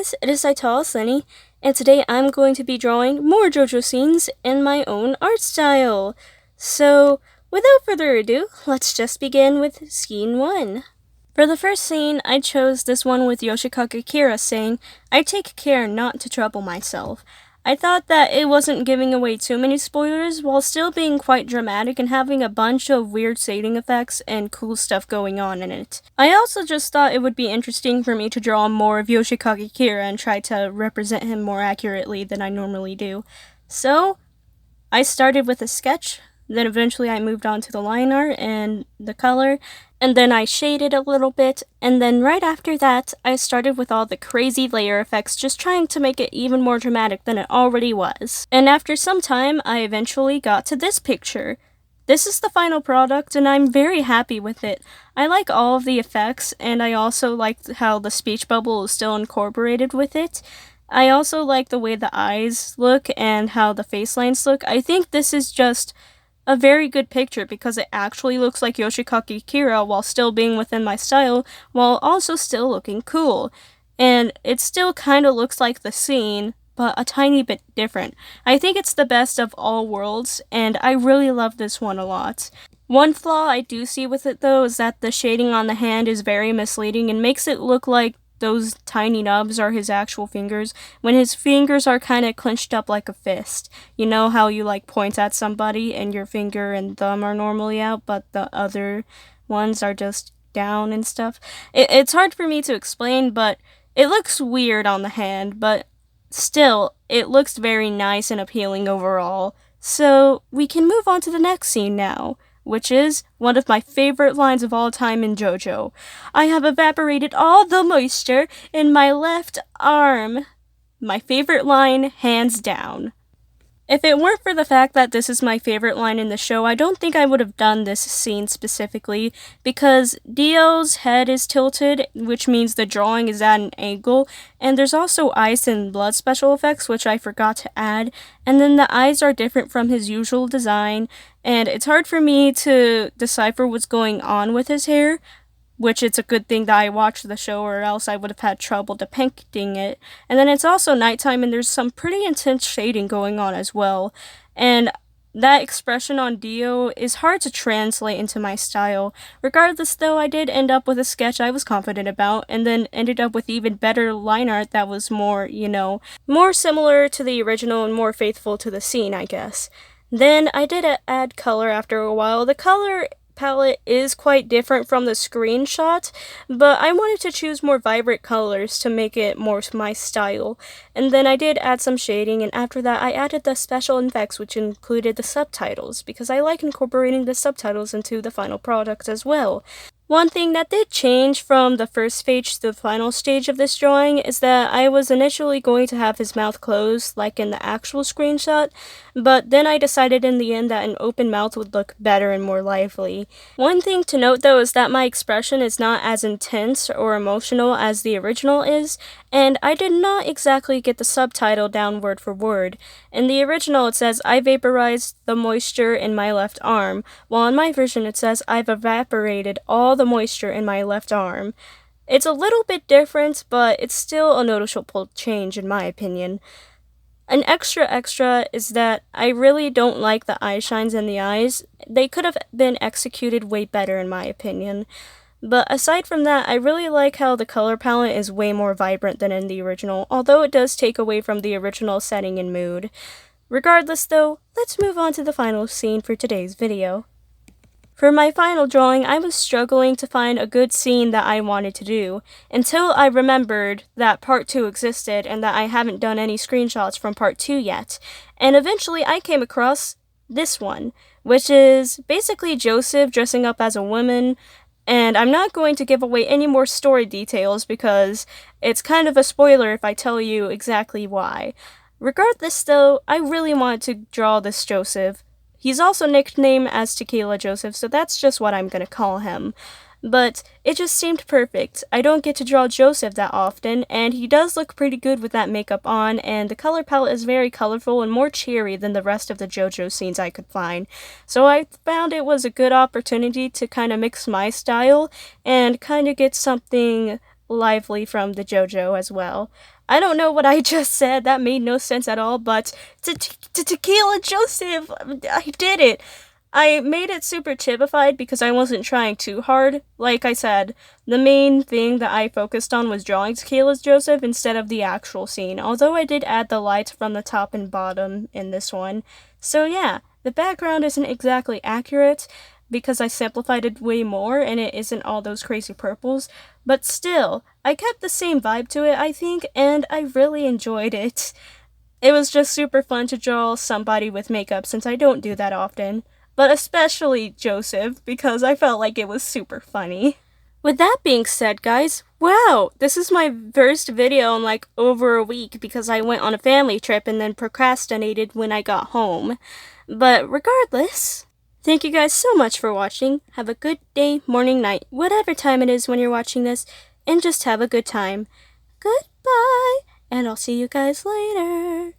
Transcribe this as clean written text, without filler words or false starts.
guys, it is Saitala Sunny, and today I'm going to be drawing more JoJo scenes in my own art style. So, without further ado, let's just begin with scene 1. For the first scene, I chose this one with Yoshiki Kira saying, "I take care not to trouble myself." I thought that it wasn't giving away too many spoilers while still being quite dramatic and having a bunch of weird shading effects and cool stuff going on in it. I also just thought it would be interesting for me to draw more of Yoshiki Kira and try to represent him more accurately than I normally do. So, I started with a sketch, then eventually I moved on to the line art and the color, and then I shaded a little bit, and then right after that, I started with all the crazy layer effects, just trying to make it even more dramatic than it already was. And after some time, I eventually got to this picture. This is the final product, and I'm very happy with it. I like all of the effects, and I also like how the speech bubble is still incorporated with it. I also like the way the eyes look and how the face lines look. I think this is just a very good picture because it actually looks like Yoshiki Kira while still being within my style, while also still looking cool. And it still kind of looks like the scene, but a tiny bit different. I think it's the best of all worlds, and I really love this one a lot. One flaw I do see with it though is that the shading on the hand is very misleading and makes it look like those tiny nubs are his actual fingers, when his fingers are kind of clenched up like a fist. You know how you point at somebody and your finger and thumb are normally out, but the other ones are just down and stuff? It's hard for me to explain, but it looks weird on the hand, but still, it looks very nice and appealing overall. So, we can move on to the next scene now, which is one of my favorite lines of all time in JoJo. "I have evaporated all the moisture in my left arm." My favorite line, hands down. If it weren't for the fact that this is my favorite line in the show, I don't think I would have done this scene specifically, because Dio's head is tilted, which means the drawing is at an angle, and there's also ice and blood special effects, which I forgot to add, and then the eyes are different from his usual design, and it's hard for me to decipher what's going on with his hair, which it's a good thing that I watched the show, or else I would have had trouble depicting it. And then it's also nighttime, and there's some pretty intense shading going on as well. And that expression on Dio is hard to translate into my style. Regardless though, I did end up with a sketch I was confident about, and then ended up with even better line art that was more, more similar to the original and more faithful to the scene, I guess. Then I did add color after a while. The color palette is quite different from the screenshot, but I wanted to choose more vibrant colors to make it more my style. And then I did add some shading, and after that I added the special effects, which included the subtitles, because I like incorporating the subtitles into the final product as well. One thing that did change from the first stage to the final stage of this drawing is that I was initially going to have his mouth closed, like in the actual screenshot, but then I decided in the end that an open mouth would look better and more lively. One thing to note though is that my expression is not as intense or emotional as the original is, and I did not exactly get the subtitle down word for word. In the original it says, "I vaporized the moisture in my left arm," while in my version it says, "I've evaporated all the moisture in my left arm." It's a little bit different, but it's still a noticeable change in my opinion. An extra is that I really don't like the eye shines in the eyes. They could have been executed way better in my opinion. But aside from that, I really like how the color palette is way more vibrant than in the original, although it does take away from the original setting and mood. Regardless though, let's move on to the final scene for today's video. For my final drawing, I was struggling to find a good scene that I wanted to do, until I remembered that Part 2 existed and that I haven't done any screenshots from Part 2 yet, and eventually I came across this one, which is basically Joseph dressing up as a woman, and I'm not going to give away any more story details because it's kind of a spoiler if I tell you exactly why. Regardless though, I really wanted to draw this Joseph. He's also nicknamed as Tequila Joseph, so that's just what I'm gonna call him. But it just seemed perfect. I don't get to draw Joseph that often, and he does look pretty good with that makeup on, and the color palette is very colorful and more cheery than the rest of the JoJo scenes I could find. So I found it was a good opportunity to kind of mix my style and kind of get something lively from the JoJo as well. I don't know what I just said. That made no sense at all, but Tequila Joseph, I did it. I made it super chibified because I wasn't trying too hard. Like I said, the main thing that I focused on was drawing Tequila Joseph instead of the actual scene, although I did add the lights from the top and bottom in this one. So yeah, the background isn't exactly accurate, because I simplified it way more and it isn't all those crazy purples, but still, I kept the same vibe to it, I think, and I really enjoyed it. It was just super fun to draw somebody with makeup since I don't do that often, but especially Joseph because I felt like it was super funny. With that being said, guys, wow, this is my first video in like over a week because I went on a family trip and then procrastinated when I got home. But regardless, thank you guys so much for watching. Have a good day, morning, night, whatever time it is when you're watching this, and just have a good time. Goodbye, and I'll see you guys later.